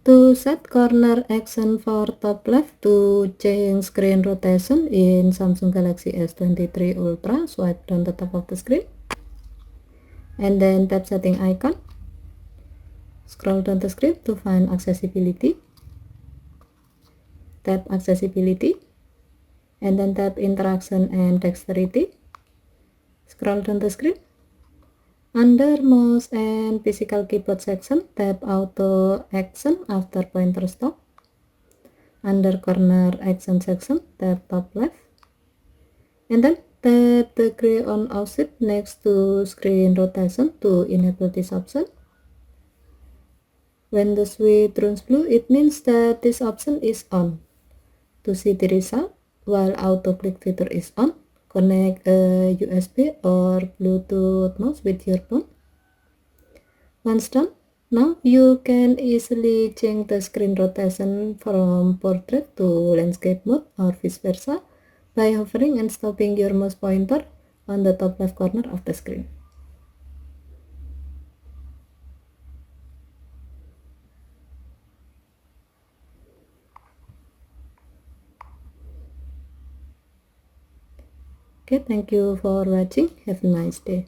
To set corner action for top left, to change screen rotation in Samsung Galaxy S23 Ultra, swipe down the top of the screen and then tap setting icon. Scroll down the screen to find accessibility. Tap accessibility and then tap interaction and dexterity. Scroll down the screen. Under mouse and physical keyboard section, tap auto action after pointer stop. Under corner action section, tap top left and then tap the gray on off switch next to screen rotation to enable this option. When the switch turns blue, it means that this option is on. To see the result, while auto click feature is on, connect a USB or Bluetooth mouse with your phone. Once done, now you can easily change the screen rotation from portrait to landscape mode or vice versa by hovering and stopping your mouse pointer on the top left corner of the screen. Okay, thank you for watching. Have a nice day.